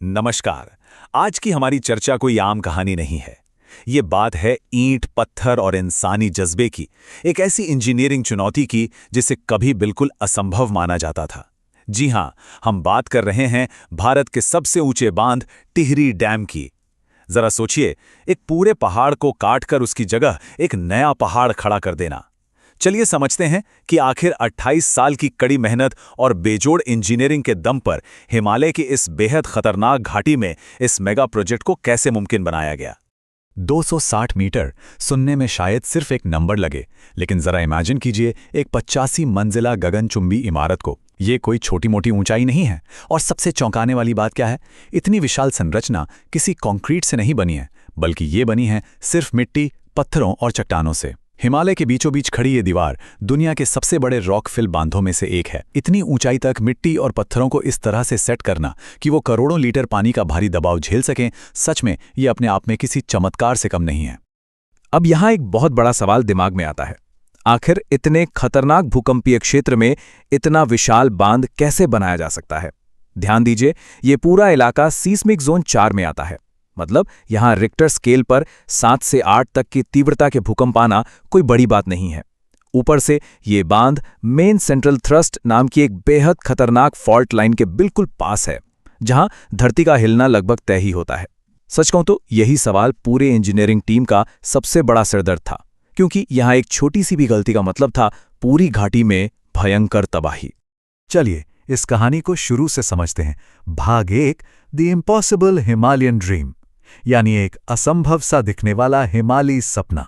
नमस्कार। आज की हमारी चर्चा कोई आम कहानी नहीं है। ये बात है ईंट, पत्थर और इंसानी जज्बे की, एक ऐसी इंजीनियरिंग चुनौती की जिसे कभी बिल्कुल असंभव माना जाता था। जी हां, हम बात कर रहे हैं भारत के सबसे ऊंचे बांध टिहरी डैम की। जरा सोचिए, एक पूरे पहाड़ को काटकर उसकी जगह एक नया पहाड़ खड़ा कर देना। चलिए समझते हैं कि आखिर 28 साल की कड़ी मेहनत और बेजोड़ इंजीनियरिंग के दम पर हिमालय की इस बेहद खतरनाक घाटी में इस मेगा प्रोजेक्ट को कैसे मुमकिन बनाया गया। 260 मीटर सुनने में शायद सिर्फ एक नंबर लगे, लेकिन जरा इमेजिन कीजिए एक 85 मंजिला गगनचुंबी इमारत को। ये कोई छोटी मोटी ऊंचाई नहीं है। और सबसे चौंकाने वाली बात क्या है, इतनी विशाल संरचना किसी कंक्रीट से नहीं बनी है, बल्कि ये बनी है सिर्फ मिट्टी, पत्थरों और चट्टानों से। हिमालय के बीचों बीच खड़ी ये दीवार दुनिया के सबसे बड़े रॉकफिल बांधों में से एक है। इतनी ऊंचाई तक मिट्टी और पत्थरों को इस तरह से सेट करना कि वो करोड़ों लीटर पानी का भारी दबाव झेल सकें, सच में ये अपने आप में किसी चमत्कार से कम नहीं है। अब यहाँ एक बहुत बड़ा सवाल दिमाग में आता है, आखिर इतने खतरनाक भूकंपीय क्षेत्र में इतना विशाल बांध कैसे बनाया जा सकता है। ध्यान दीजिए, ये पूरा इलाका सीस्मिक जोन 4 में आता है। मतलब यहां रिक्टर स्केल पर 7 से 8 तक की तीव्रता के भूकंप आना कोई बड़ी बात नहीं है। ऊपर से ये बांध मेन सेंट्रल थ्रस्ट नाम की एक बेहद खतरनाक फॉल्ट लाइन के बिल्कुल पास है, जहां धरती का हिलना लगभग तय ही होता है। सच कहूं तो यही सवाल पूरे इंजीनियरिंग टीम का सबसे बड़ा सिरदर्द था, क्योंकि यहां एक छोटी सी भी गलती का मतलब था पूरी घाटी में भयंकर तबाही। चलिए इस कहानी को शुरू से समझते हैं। भाग 1, द इम्पॉसिबल हिमालयन ड्रीम, यानी एक असंभव सा दिखने वाला हिमालयी सपना।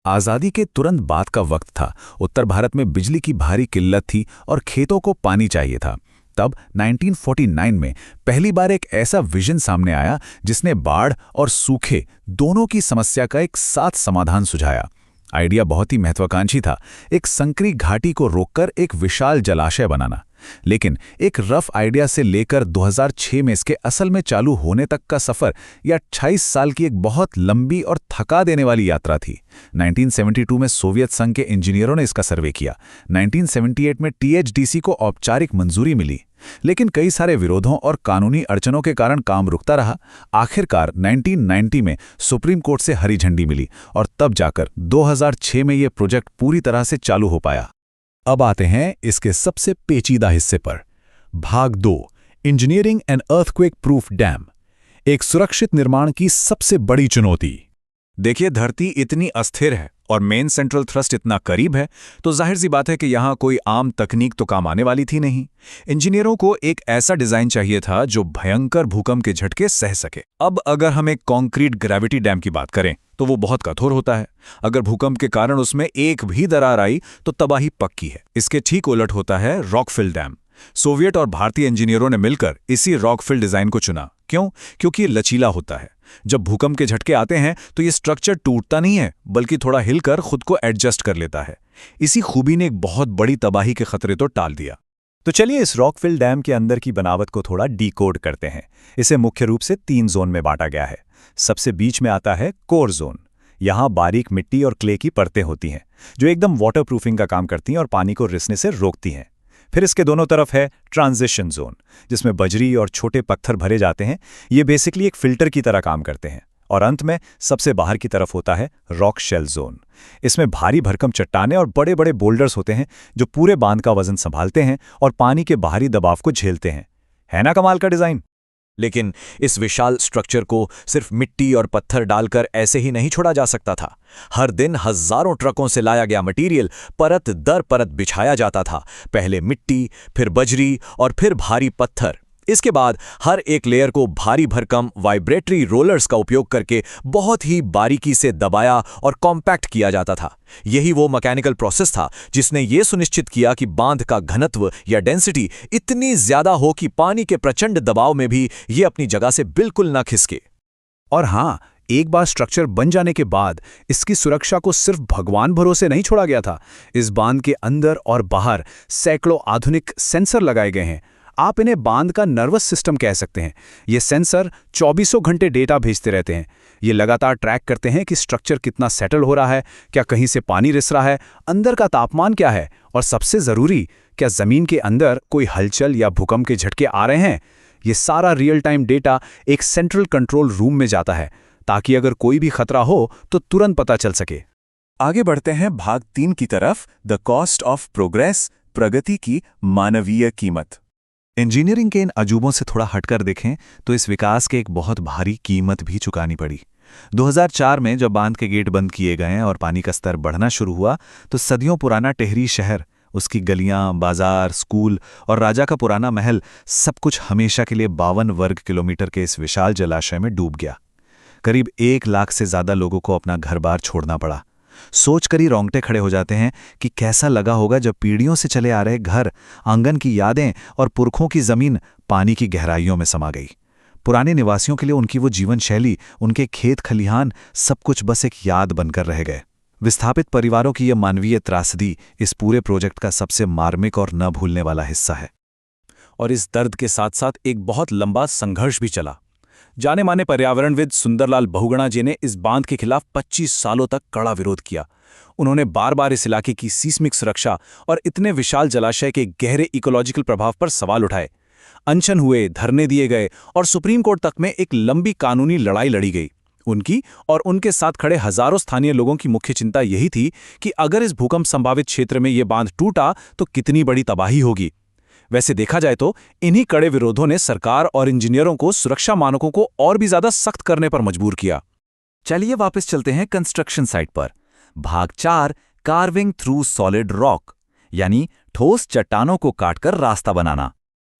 आज़ादी के तुरंत बाद का वक्त था। उत्तर भारत में बिजली की भारी किल्लत थी और खेतों को पानी चाहिए था। तब 1949 में पहली बार एक ऐसा विजन सामने आया जिसने बाढ़ और सूखे दोनों की समस्या का एक साथ समाधान सुझाया। आइडिया बहुत ही महत्वाकांक्षी था, एक संकरी घाटी को रोककर एक विशाल जलाशय बनाना। लेकिन एक रफ आइडिया से लेकर 2006 में इसके असल में चालू होने तक का सफर यह 28 साल की एक बहुत लंबी और थका देने वाली यात्रा थी। 1972 में सोवियत संघ के इंजीनियरों ने इसका सर्वे किया। 1978 में THDC को औपचारिक मंजूरी मिली, लेकिन कई सारे विरोधों और कानूनी अड़चनों के कारण काम रुकता रहा। आखिरकार 1990 में सुप्रीम कोर्ट से हरी झंडी मिली और तब जाकर 2006 में यह प्रोजेक्ट पूरी तरह से चालू हो पाया। अब आते हैं इसके सबसे पेचीदा हिस्से पर। भाग 2, engineering and earthquake proof dam, एक सुरक्षित निर्माण की सबसे बड़ी चुनौती। देखिए, धरती इतनी अस्थिर है और मेन सेंट्रल थ्रस्ट इतना करीब है, तो जाहिर सी बात है कि यहाँ कोई आम तकनीक तो काम आने वाली थी नहीं। इंजीनियरों को एक ऐसा डिजाइन चाहिए था जो भयंकर भूकंप के झटके सह सके। अब अगर हम एक कॉन्क्रीट ग्रेविटी डैम की बात करें तो वो बहुत कठोर होता है। अगर भूकंप के कारण उसमें एक भी दरार आई तो तबाही पक्की है। इसके ठीक उलट होता है रॉकफिल डैम। सोवियत और भारतीय इंजीनियरों ने मिलकर इसी रॉकफिल डिजाइन को चुना। क्यों? क्योंकि ये लचीला होता है। जब भूकंप के झटके आते हैं तो ये स्ट्रक्चर टूटता नहीं है, बल्कि थोड़ा हिलकर खुद को एडजस्ट कर लेता है। इसी खूबी ने एक बहुत बड़ी तबाही के खतरे तो टाल दिया। तो चलिए इस रॉकफिल डैम के अंदर की बनावट को थोड़ा डीकोड करते हैं। इसे मुख्य रूप से 3 जोन में बांटा गया है। सबसे बीच में आता है कोर जोन। यहाँ बारीक मिट्टी और क्ले की परतें होती हैं, जो एकदम वाटरप्रूफिंग का काम करती हैं और पानी को रिसने से रोकती हैं। फिर इसके दोनों तरफ है ट्रांजिशन जोन, जिसमें बजरी और छोटे पत्थर भरे जाते हैं। ये बेसिकली एक फिल्टर की तरह काम करते हैं। और अंत में सबसे बाहर की तरफ होता है रॉक शेल जोन। इसमें भारी भरकम चट्टानें और बड़े बड़े बोल्डर्स होते हैं, जो पूरे बांध का वजन संभालते हैं और पानी के बाहरी दबाव को झेलते हैं। है ना कमाल का डिजाइन? लेकिन इस विशाल स्ट्रक्चर को सिर्फ मिट्टी और पत्थर डालकर ऐसे ही नहीं छोड़ा जा सकता था। हर दिन हजारों ट्रकों से लाया गया मटेरियल परत दर परत बिछाया जाता था। पहले मिट्टी, फिर बजरी और फिर भारी पत्थर। इसके बाद हर एक लेयर को भारी भरकम वाइब्रेटरी रोलर्स का उपयोग करके बहुत ही बारीकी से दबाया और कॉम्पैक्ट किया जाता था। यही वो मैकेनिकल प्रोसेस था जिसने ये सुनिश्चित किया कि बांध का घनत्व या डेंसिटी इतनी ज्यादा हो कि पानी के प्रचंड दबाव में भी ये अपनी जगह से बिल्कुल न खिसके। और हाँ, एक बार स्ट्रक्चर बन जाने के बाद इसकी सुरक्षा को सिर्फ भगवान भरोसे नहीं छोड़ा गया था। इस बांध के अंदर और बाहर सैकड़ों आधुनिक सेंसर लगाए गए हैं। आप इन्हें बांध का नर्वस सिस्टम कह सकते हैं। ये सेंसर 24 घंटे डेटा भेजते रहते हैं। ये लगातार ट्रैक करते हैं कि स्ट्रक्चर कितना सेटल हो रहा है, क्या कहीं से पानी रिस रहा है, अंदर का तापमान क्या है, और सबसे ज़रूरी, क्या ज़मीन के अंदर कोई हलचल या भूकंप के झटके आ रहे हैं। ये सारा रियल टाइम डेटा एक सेंट्रल कंट्रोल रूम में जाता है ताकि अगर कोई भी खतरा हो तो तुरंत पता चल सके। आगे बढ़ते हैं भाग 3 की तरफ, द कॉस्ट ऑफ प्रोग्रेस, प्रगति की मानवीय कीमत। इंजीनियरिंग के इन अजूबों से थोड़ा हटकर देखें तो इस विकास के एक बहुत भारी कीमत भी चुकानी पड़ी। 2004 में जब बांध के गेट बंद किए गए और पानी का स्तर बढ़ना शुरू हुआ तो सदियों पुराना टिहरी शहर, उसकी गलियां, बाजार, स्कूल और राजा का पुराना महल, सब कुछ हमेशा के लिए 52 वर्ग किलोमीटर के इस विशाल जलाशय में डूब गया। करीब 1 लाख से ज्यादा लोगों को अपना घर-बार छोड़ना पड़ा। सोचकर ही रोंगटे खड़े हो जाते हैं कि कैसा लगा होगा जब पीढ़ियों से चले आ रहे घर, आंगन की यादें और पुरखों की जमीन पानी की गहराइयों में समा गई। पुराने निवासियों के लिए उनकी वो जीवन शैली, उनके खेत खलिहान, सब कुछ बस एक याद बनकर रह गए। विस्थापित परिवारों की यह मानवीय त्रासदी इस पूरे प्रोजेक्ट का सबसे मार्मिक और न भूलने वाला हिस्सा है। और इस दर्द के साथ साथ एक बहुत लंबा संघर्ष भी चला। जाने माने पर्यावरणविद सुंदरलाल बहुगुणा जी ने इस बांध के खिलाफ 25 सालों तक कड़ा विरोध किया। उन्होंने बार बार इस इलाके की सीस्मिक सुरक्षा और इतने विशाल जलाशय के गहरे इकोलॉजिकल प्रभाव पर सवाल उठाए। अनशन हुए, धरने दिए गए और सुप्रीम कोर्ट तक में एक लंबी कानूनी लड़ाई लड़ी गई। उनकी और उनके साथ खड़े हजारों स्थानीय लोगों की मुख्य चिंता यही थी कि अगर इस भूकंप संभावित क्षेत्र में ये बांध टूटा तो कितनी बड़ी तबाही होगी। वैसे देखा जाए तो इन्हीं कड़े विरोधों ने सरकार और इंजीनियरों को सुरक्षा मानकों को और भी ज्यादा सख्त करने पर मजबूर किया। चलिए वापस चलते हैं कंस्ट्रक्शन साइट पर। भाग 4, कार्विंग थ्रू सॉलिड रॉक, यानी ठोस चट्टानों को काटकर रास्ता बनाना।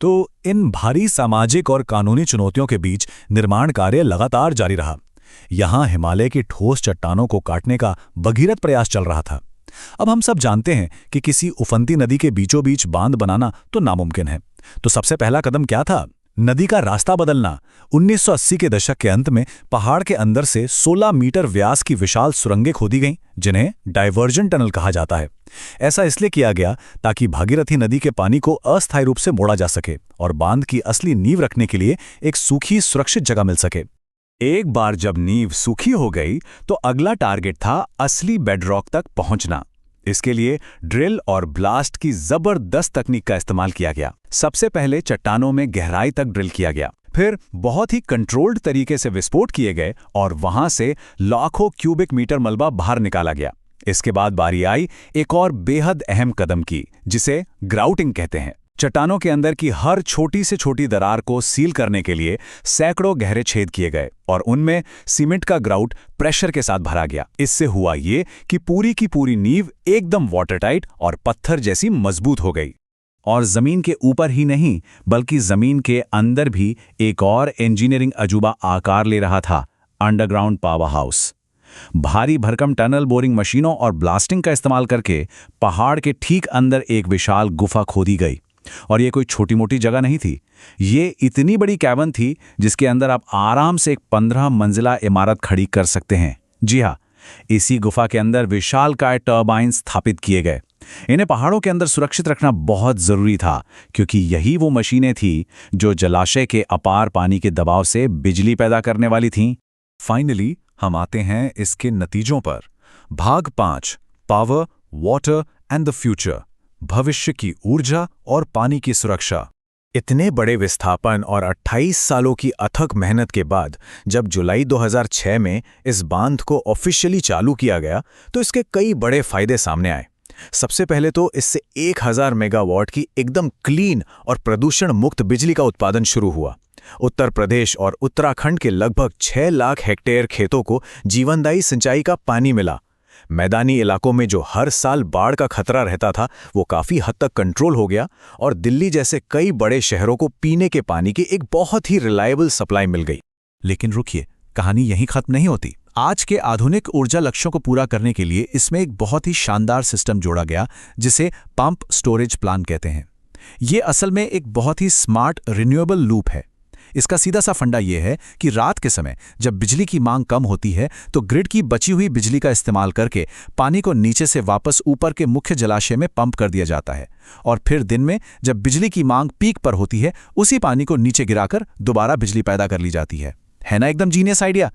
तो इन भारी सामाजिक और कानूनी चुनौतियों के बीच निर्माण कार्य लगातार जारी रहा। यहां हिमालय की ठोस चट्टानों को काटने का भगीरथ प्रयास चल रहा था। अब हम सब जानते हैं कि किसी उफनती नदी के बीचों बीच बांध बनाना तो नामुमकिन है। तो सबसे पहला कदम क्या था? नदी का रास्ता बदलना। 1980 के दशक के अंत में पहाड़ के अंदर से 16 मीटर व्यास की विशाल सुरंगें खोदी गईं, जिन्हें डायवर्जन टनल कहा जाता है। ऐसा इसलिए किया गया ताकि भागीरथी नदी के पानी को अस्थायी रूप से मोड़ा जा सके और बांध की असली नींव रखने के लिए एक सूखी, सुरक्षित जगह मिल सके। एक बार जब नींव सूखी हो गई तो अगला टारगेट था असली बेडरॉक तक पहुंचना। इसके लिए ड्रिल और ब्लास्ट की जबरदस्त तकनीक का इस्तेमाल किया गया। सबसे पहले चट्टानों में गहराई तक ड्रिल किया गया, फिर बहुत ही कंट्रोल्ड तरीके से विस्फोट किए गए और वहां से लाखों क्यूबिक मीटर मलबा बाहर निकाला गया। इसके बाद बारी आई एक और बेहद अहम कदम की, जिसे ग्राउटिंग कहते हैं। चट्टानों के अंदर की हर छोटी से छोटी दरार को सील करने के लिए सैकड़ों गहरे छेद किए गए और उनमें सीमेंट का ग्राउट प्रेशर के साथ भरा गया। इससे हुआ ये कि पूरी नींव एकदम वाटरटाइट और पत्थर जैसी मजबूत हो गई। और जमीन के ऊपर ही नहीं बल्कि जमीन के अंदर भी एक और इंजीनियरिंग अजूबा आकार ले रहा था, अंडरग्राउंड पावर हाउस। भारी भरकम टनल बोरिंग मशीनों और ब्लास्टिंग का इस्तेमाल करके पहाड़ के ठीक अंदर एक विशाल गुफा खोदी गई। और ये कोई छोटी मोटी जगह नहीं थी, ये इतनी बड़ी कैबिन थी जिसके अंदर आप आराम से एक 15 मंजिला इमारत खड़ी कर सकते हैं। जी हाँ, इसी गुफा के अंदर विशालकाय टर्बाइन स्थापित किए गए। इन्हें पहाड़ों के अंदर सुरक्षित रखना बहुत जरूरी था, क्योंकि यही वो मशीनें थीं जो जलाशय के अपार पानी के दबाव से बिजली पैदा करने वाली थीं। फाइनली हम आते हैं इसके नतीजों पर। भाग 5, power, water and the future, भविष्य की ऊर्जा और पानी की सुरक्षा। इतने बड़े विस्थापन और 28 सालों की अथक मेहनत के बाद जब जुलाई 2006 में इस बांध को ऑफिशियली चालू किया गया तो इसके कई बड़े फायदे सामने आए। सबसे पहले तो इससे 1000 मेगावाट की एकदम क्लीन और प्रदूषण मुक्त बिजली का उत्पादन शुरू हुआ। उत्तर प्रदेश और उत्तराखंड के लगभग 6 लाख हेक्टेयर खेतों को जीवनदायी सिंचाई का पानी मिला। मैदानी इलाकों में जो हर साल बाढ़ का खतरा रहता था वो काफी हद तक कंट्रोल हो गया और दिल्ली जैसे कई बड़े शहरों को पीने के पानी की एक बहुत ही रिलायबल सप्लाई मिल गई। लेकिन रुकिए, कहानी यहीं खत्म नहीं होती। आज के आधुनिक ऊर्जा लक्ष्यों को पूरा करने के लिए इसमें एक बहुत ही शानदार सिस्टम जोड़ा गया जिसे पंप स्टोरेज प्लान कहते हैं। ये असल में एक बहुत ही स्मार्ट रिन्यूएबल लूप है। इसका सीधा सा फंडा यह है कि रात के समय जब बिजली की मांग कम होती है तो ग्रिड की बची हुई बिजली का इस्तेमाल करके पानी को नीचे से वापस ऊपर के मुख्य जलाशय में पंप कर दिया जाता है और फिर दिन में जब बिजली की मांग पीक पर होती है उसी पानी को नीचे गिराकर दोबारा बिजली पैदा कर ली जाती है ना एकदम जीनियस आइडिया।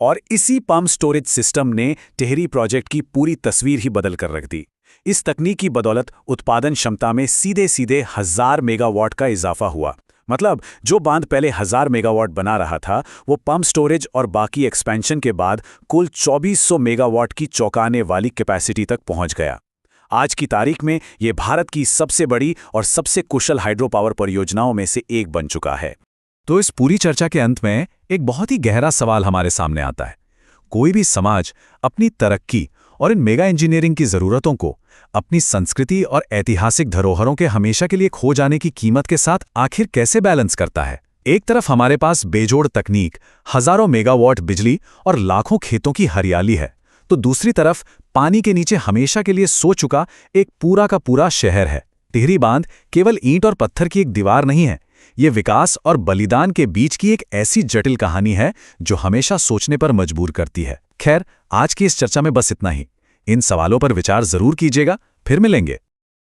और इसी पंप स्टोरेज सिस्टम ने टिहरी प्रोजेक्ट की पूरी तस्वीर ही बदल कर रख दी। इस तकनीक की बदौलत उत्पादन क्षमता में सीधे 1000 मेगावाट का इजाफा हुआ। मतलब जो बांध पहले 1000 मेगावाट बना रहा था वो पंप स्टोरेज और बाकी एक्सपेंशन के बाद कुल 2400 मेगावाट की चौंकाने वाली कैपेसिटी तक पहुंच गया। आज की तारीख में ये भारत की सबसे बड़ी और सबसे कुशल हाइड्रो पावर परियोजनाओं में से एक बन चुका है। तो इस पूरी चर्चा के अंत में एक बहुत ही गहरा सवाल हमारे सामने आता है। कोई भी समाज अपनी तरक्की और इन मेगा इंजीनियरिंग की ज़रूरतों को अपनी संस्कृति और ऐतिहासिक धरोहरों के हमेशा के लिए खो जाने की कीमत के साथ आखिर कैसे बैलेंस करता है? एक तरफ हमारे पास बेजोड़ तकनीक, हजारों मेगावाट बिजली और लाखों खेतों की हरियाली है, तो दूसरी तरफ पानी के नीचे हमेशा के लिए सो चुका एक पूरा का पूरा शहर है। टिहरी बांध केवल ईंट और पत्थर की एक दीवार नहीं है, ये विकास और बलिदान के बीच की एक ऐसी जटिल कहानी है जो हमेशा सोचने पर मजबूर करती है। खैर, आज की इस चर्चा में बस इतना ही। इन सवालों पर विचार जरूर कीजिएगा, फिर मिलेंगे।